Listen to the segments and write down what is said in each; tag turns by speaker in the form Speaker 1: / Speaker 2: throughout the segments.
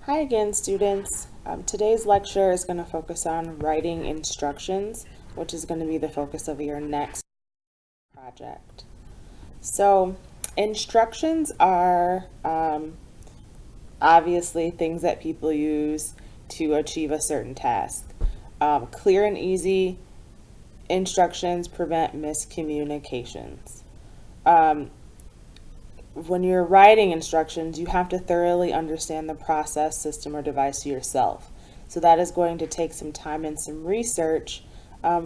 Speaker 1: Hi again, students. Today's lecture is going to focus on writing instructions, which is going to be the focus of your next project. So, instructions are obviously things that people use to achieve a certain task. Clear and easy instructions prevent miscommunications. When you're writing instructions, you have to thoroughly understand the process, system, or device yourself. So that is going to take some time and some research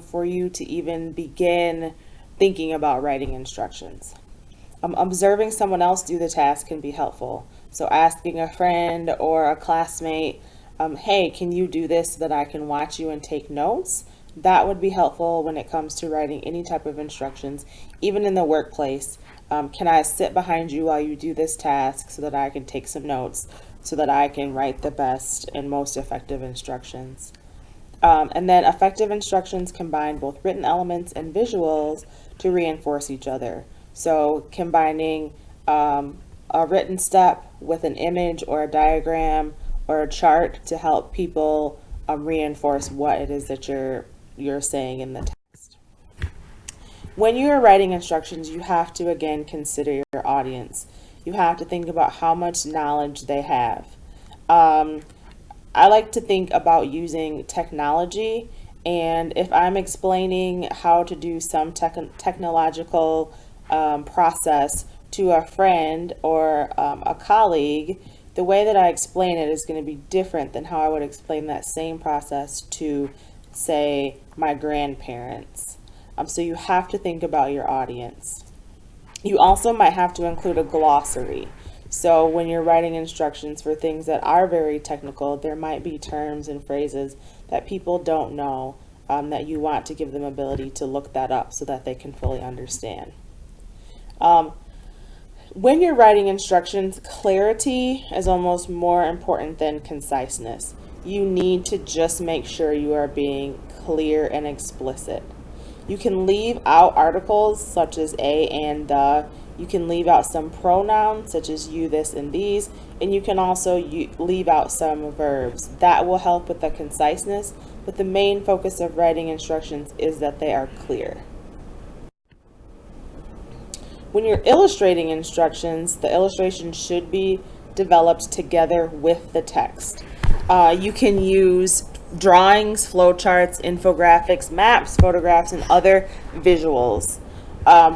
Speaker 1: for you to even begin thinking about writing instructions. Observing someone else do the task can be helpful. So asking a friend or a classmate, hey, can you do this so that I can watch you and take notes? That would be helpful when it comes to writing any type of instructions, even in the workplace. Can I sit behind you while you do this task so that I can take some notes so that I can write the best and most effective instructions? And then effective instructions combine both written elements and visuals to reinforce each other. So combining a written step with an image or a diagram or a chart to help people reinforce what it is that you're saying in the text. When you are writing instructions, you have to again consider your audience. You have to think about how much knowledge they have. I like to think about using technology, and if I'm explaining how to do some technological process to a friend or a colleague, the way that I explain it is going to be different than how I would explain that same process to, say, my grandparents. So you have to think about your audience. You also might have to include a glossary. So when you're writing instructions for things that are very technical, there might be terms and phrases that people don't know that you want to give them ability to look that up so that they can fully understand. When you're writing instructions, clarity is almost more important than conciseness. You need to just make sure you are being clear and explicit. You can leave out articles such as a and the. You can leave out some pronouns such as you, this, and these, and you can also leave out some verbs. That will help with the conciseness, but the main focus of writing instructions is that they are clear. When you're illustrating instructions, the illustration should be developed together with the text. You can use drawings, flowcharts, infographics, maps, photographs, and other visuals.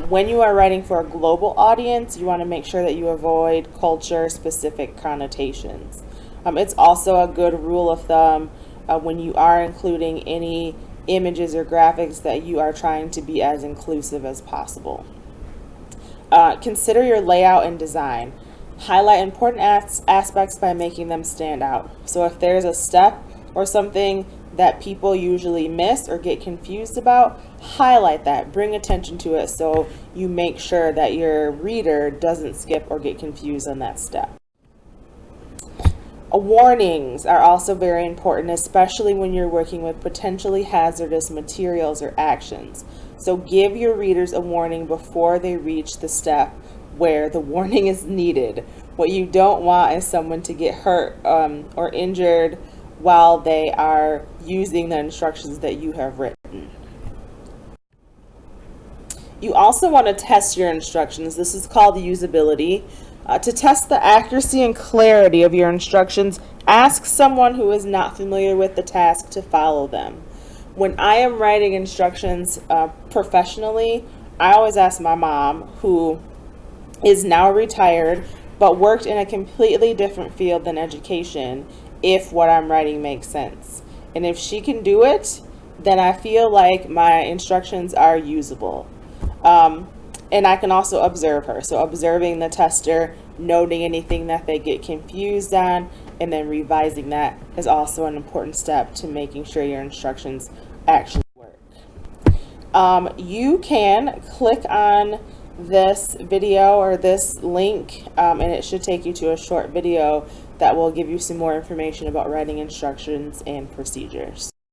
Speaker 1: When you are writing for a global audience, you want to make sure that you avoid culture-specific connotations. It's also a good rule of thumb when you are including any images or graphics that you are trying to be as inclusive as possible. Consider your layout and design. Highlight important aspects by making them stand out. So if there's a step or something that people usually miss or get confused about, highlight that, bring attention to it so you make sure that your reader doesn't skip or get confused on that step. Warnings are also very important, especially when you're working with potentially hazardous materials or actions. So give your readers a warning before they reach the step where the warning is needed. What you don't want is someone to get hurt or injured while they are using the instructions that you have written. You also want to test your instructions. This is called usability. To test the accuracy and clarity of your instructions, ask someone who is not familiar with the task to follow them. When I am writing instructions professionally, I always ask my mom, who is now retired but worked in a completely different field than education, if what I'm writing makes sense. And if she can do it, then I feel like my instructions are usable. And I can also observe her. So observing the tester, noting anything that they get confused on, and then revising that is also an important step to making sure your instructions actually work. You can click on this video or this link, and it should take you to a short video that will give you some more information about writing instructions and procedures.